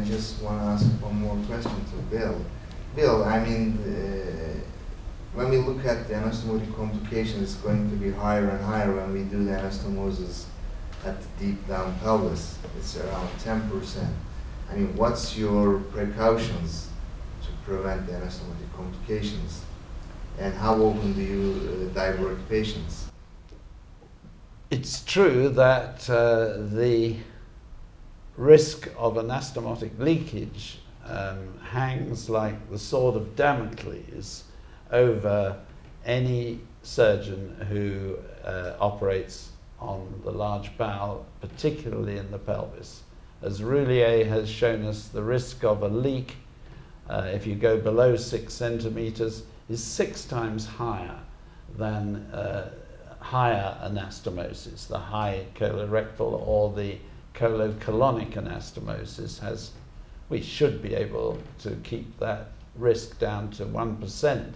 I just want to ask one more question to Bill. Bill, I mean, when we look at the anastomotic complication, it's going to be higher and higher when we do the anastomosis at the deep down pelvis. It's around 10%. I mean, what's your precautions to prevent the anastomotic complications? And how often do you divert patients? It's true that the risk of anastomotic leakage hangs like the sword of Damocles over any surgeon who operates on the large bowel, particularly in the pelvis. As Roulier has shown us, the risk of a leak, if you go below 6 centimeters, is 6 times higher than higher anastomosis. The high colorectal or the colocolonic anastomosis has, we should be able to keep that risk down to 1%.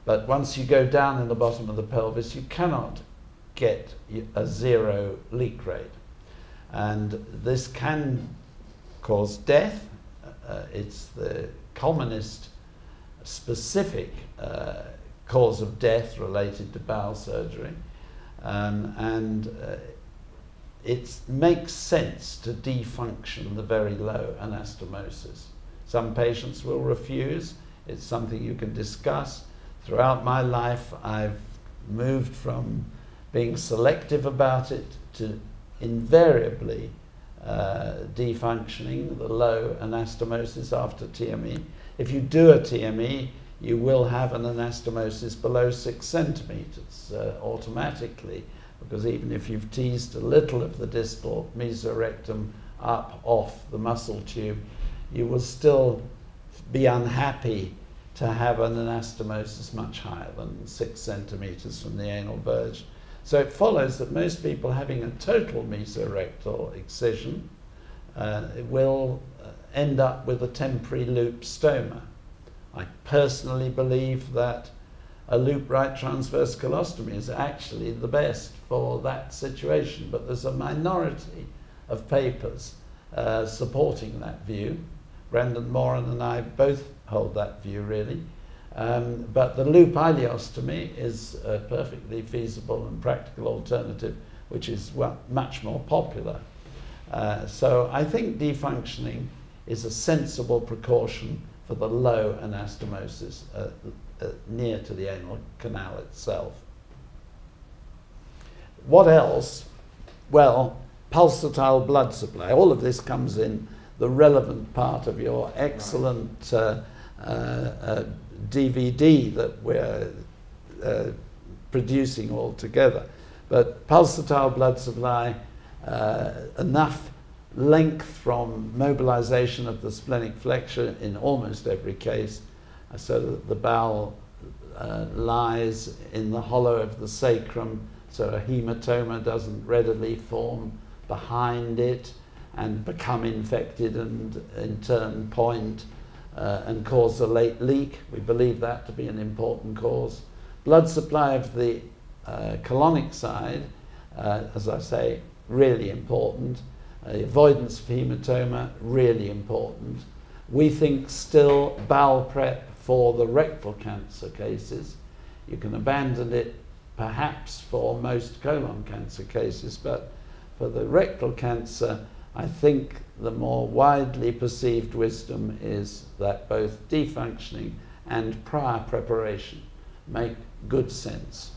But once you go down in the bottom of the pelvis, you cannot get a 0 leak rate. And this can cause death. It's the commonest specific cause of death related to bowel surgery. It makes sense to defunction the very low anastomosis. Some patients will refuse. It's something you can discuss. Throughout my life, I've moved from being selective about it to invariably defunctioning the low anastomosis after TME. If you do a TME, you will have an anastomosis below 6 centimeters automatically, because even if you've teased a little of the distal mesorectum up off the muscle tube, you will still be unhappy to have an anastomosis much higher than 6 centimeters from the anal verge. So it follows that most people having a total mesorectal excision will end up with a temporary loop stoma. I personally believe that a loop right transverse colostomy is actually the best for that situation, but there's a minority of papers supporting that view. Brendan Moran and I both hold that view, really. But the loop ileostomy is a perfectly feasible and practical alternative, which is much more popular. So I think defunctioning is a sensible precaution for the low anastomosis near to the anal canal itself. What else? Well, pulsatile blood supply. All of this comes in the relevant part of your excellent DVD that we're producing all together. But pulsatile blood supply, enough length from mobilization of the splenic flexure in almost every case, so that the bowel lies in the hollow of the sacrum, so a hematoma doesn't readily form behind it and become infected and in turn point and cause a late leak. We believe that to be an important cause. Blood supply of the colonic side, as I say, really important. Avoidance of hematoma, really important. We think still bowel prep for the rectal cancer cases. You can abandon it perhaps for most colon cancer cases, but for the rectal cancer, I think the more widely perceived wisdom is that both defunctioning and prior preparation make good sense.